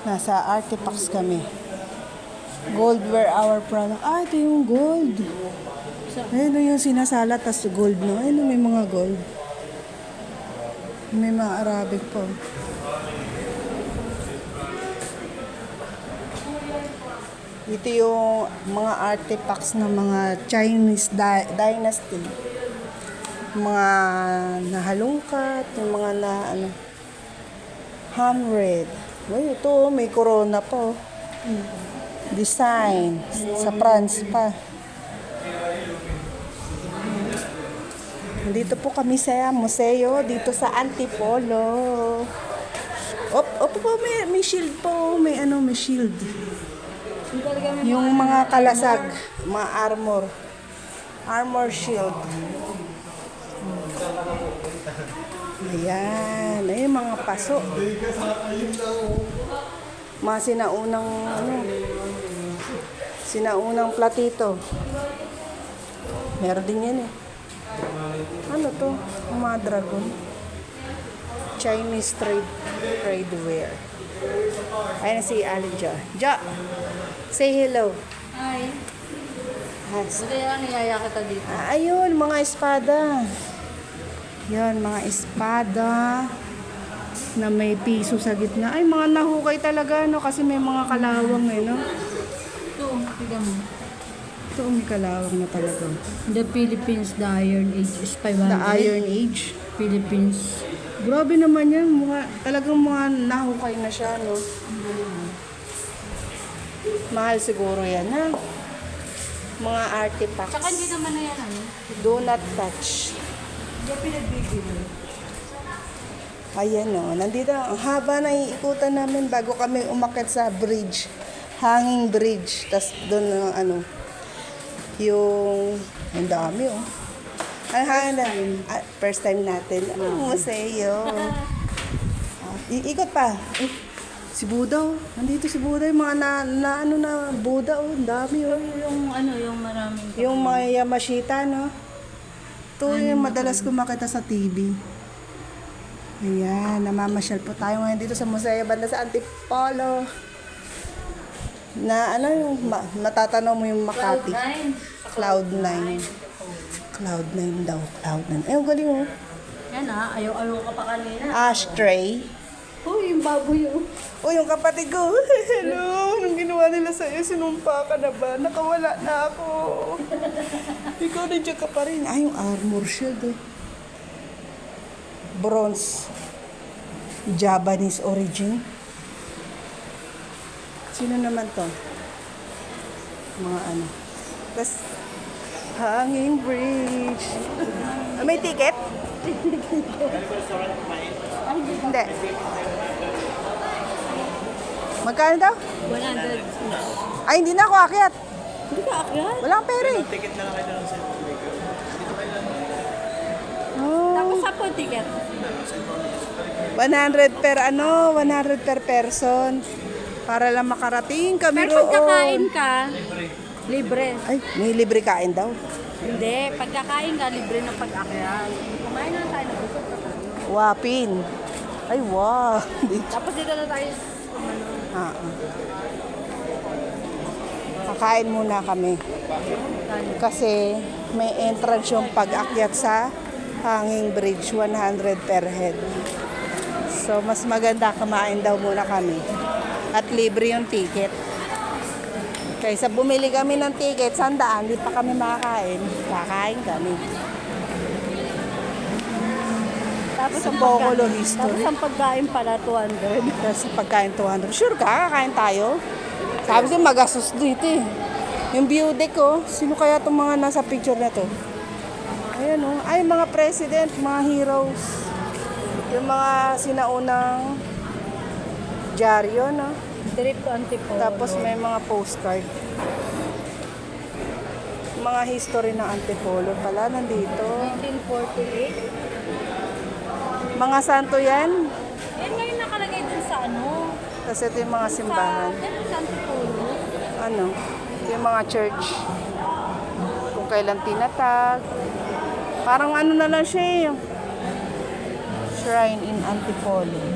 Nasa Artifacts kami. Gold were our product. Ah, ito yung gold. Ayun yung sinasala, tas gold, no? Ayun may mga gold. May mga Arabic po. Ito yung mga artifacts ng mga Chinese dynasty. Mga nahalungkat, yung mga na ano, hammered. Uy, ito may corona po. Design sa France pa. Dito po kami sa museo, dito sa Antipolo. Opo po, may shield po, may shield. Yung mga kalasag, mga armor shield. Ayan, ay mga paso. Mga sinaunang platito. Meron din yan eh. Ano to? Mga dragon. Chinese trade wear. Ayan si Alin Jo. Jo! Say hello. Hi. Kaya niyaya kita dito. Ayun, mga espada. Yan, mga espada na may piso sa gitna. Ay, mga nahukay talaga, no? Kasi may mga kalawang, no? Ito, tignan mo. Ito, may kalawang na talaga. The Philippines, the Iron Age is 500. The Iron Age. Philippines. Grabe naman yan. Talagang mga nahukay na siya, no? Mahal siguro yan, ha? Mga artifacts. Tsaka hindi naman na yan, ano? Do not touch. Hindi pinagbibili. Ayan, no? Nandito, ang haba na iikutan namin bago kami umakyat sa bridge. Hanging bridge. Tapos doon, yung, ang dami, oh. First time natin. Museo. Ikot pa. Si Buddha, oh. Nandito si Buddha. Yung mga na Buddha, oh. Ang dami, oh. Yung maraming... Yung mga Yamashita, no? Ito yung madalas ko makita sa TV. Ayan, namamasyal po tayo ngayon dito sa Museo banda sa Antipolo. Na yung matatanaw mo yung Makati. Cloud9. Cloud9 daw. Cloud9. Ay, ang galing, oh. Yan ayaw ka pa kanina. Ashtray. Yung baboy yun. Yung kapatid ko. Hello, anong ginawa nila sa'yo? Sinumpa ka na ba? Nakawala na ako. Ikaw nandiyan ka pa rin. Yung armor shield, eh. Bronze. Japanese origin. Sino naman to? Mga ano. Tapos, hanging bridge. May ticket? Hindi. Magkano daw? 100. Ay, hindi na ako akyat. Hindi ka akyat? Wala akong pera eh. Ticket na lang kayo ng set. Tapos sa po ticket? 100 per person. Para lang makarating kami Pero pagkakain ka, libre. Ay, may libre kain daw. Hindi, pagkakain ka, libre ng pag-akyat. Kumain na tayo, nabusog ka tayo. Wapin. Ay, wow. Tapos dito na tayo, Kakain muna kami. Kasi may entrance yung pag-akyat sa hanging bridge, 100 per head. So, mas maganda kumain daw muna kami. At libre yung ticket. Kaysa bumili kami ng ticket, 100, di pa kami makakain. Kakain kami. Tapos Sa Bocolo history. Tapos ang pagkain pala, 200. Kasi pagkain 200. Sure ka, kakain tayo? Sabi ko, magastos dito eh. Yung view deck, oh. Sino kaya itong mga nasa picture na to? Ayan, oh. Ay, mga president, mga heroes. Yung mga sinaunang dyaryo, no? Trip to Antipolo. Tapos may mga postcard. Mga history ng Antipolo pala nandito. 1948. Mga santo yan. Yan ngayon nakalagay dun sa ano? Kasi ito yung mga simbahan. Sa Antipolo. Ano? Yung mga church. Kung kailan tinatag. Parang ano na lang siya eh. Shrine in Antipolo.